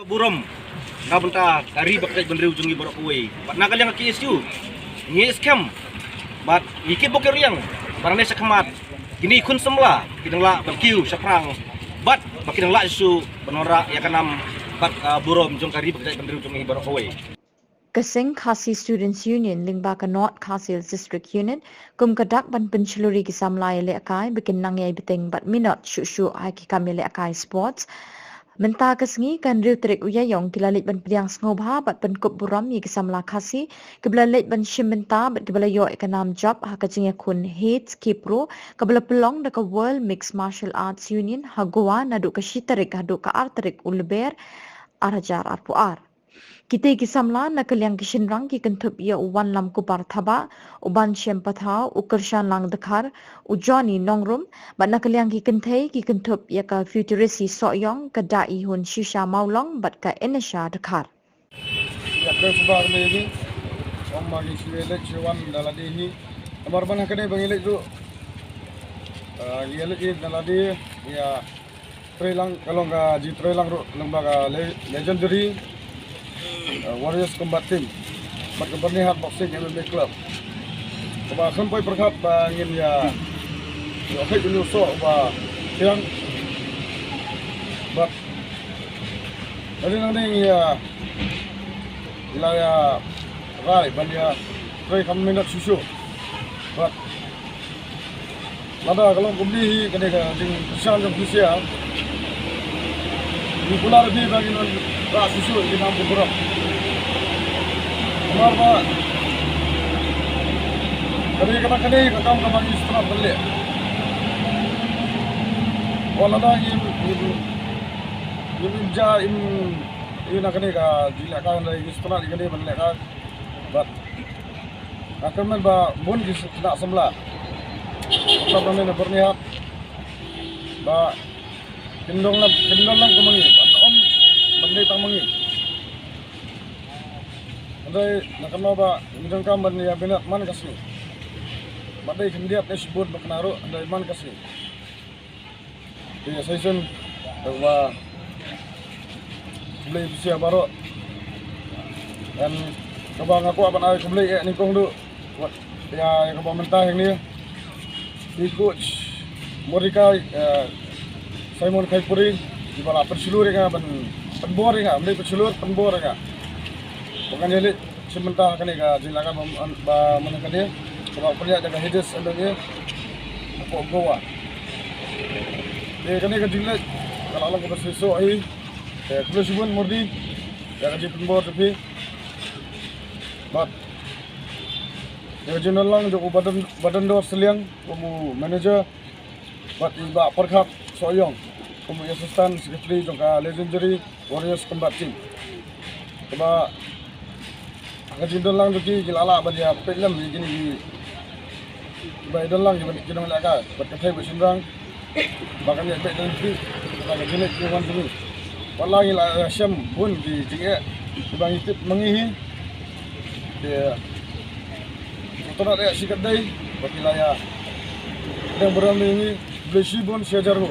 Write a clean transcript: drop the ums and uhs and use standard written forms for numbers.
Burom na benta dari bakal bendri ujungi borok kuwe. Bat nagal yang KSU. Ni scam. Bat ikit boker yang barang desa kemat. Ini kun semla kidang la berkiu saprang. Bat bakidang la isu benora ya kanam bat burom jong kari bakal bendri ujungi borok kuwe. Kasing Khasi Students Union lingba ka North Khasi District Unit kum kadak ban penciluri ki samlai le akai bikin nangyai beteng bat minot syu ai ki kami le akai sports menta kasngi kan riu trik uyayong kilalit ban priang sngoba bat penkup buram yi kisamla Khasi kiblalit ban shimenta bat kibla yo ekanam job ha kajing kun hate kipro kabla pelong da ka World Mixed Martial Arts Union ha goa nadu ka shitarik hadu ka artrik ulber arajar arpuar. Kita kisamla nakaliang kishinrang ki kentup ia uwan lam kupar thaba uban shem pathau ukershan lang dekhar ujani nongrum bat nakaliang ki kenthei ki kentup ia ka futurisi soyong ka dai hun shisha maulong bat ka enesha dekhar ya presbar ni om magi siwele chwan daladi ni amar ban hakane bangile tu yele ki daladi ya trelang kalau ga ji trelang ro lembaga legendary Warriors Combat Team bat kebernihat boxing MMA Club ba sampai perkhat ba ngin ya oke dulu so ba siang bat tadi nanti ya wilayah rai banyak rai kami minat susu bat ada kalau kubli kene ka jing pesan jong fisia di pulau lebih bagi nak susu di kampung Buram. Kemar pak, kene kakam kamang istirahat balik. Walau dah im nak kene ka jilakan dari istirahat kene balik ka. But akan men ba mun di nak semla. Kita kami nak berniat ba kendong lang kemangi. Om bandai tamangi. Andai nakano ba midang kamban ya binat man kasni. Badai kendiat disebut baknaro andai man kasni. Di season ba beli usia baru dan kabang aku apa nak beli ni kong du ya yang kabang mentah yang ni di coach Morika Simon Kaipuri di bala persulur nga penbor nga beli persulur penbor nga bukan jadi sementara kani ka jilakan ba menekan dia kalau perlu jaga hides andanya aku goa kani ka jilat kalau Allah ko sesuatu ai terus pun murdi jaga di penbor tapi bat ya jenal lang jo badan dor seliang kamu manager bat iba perkhat soyong kamu assistant secretary juga legendary Warriors Combat Team. Coba agak lang lagi gilala banyak film begini baik lang jadi kita melihat berkata bersenang bahkan ya baik dan free agak jenis kawan sini. Walau gila syam pun di jika bang itu mengihi dia setelah dia sikat day berwilayah yang berani ini beli pun sejarah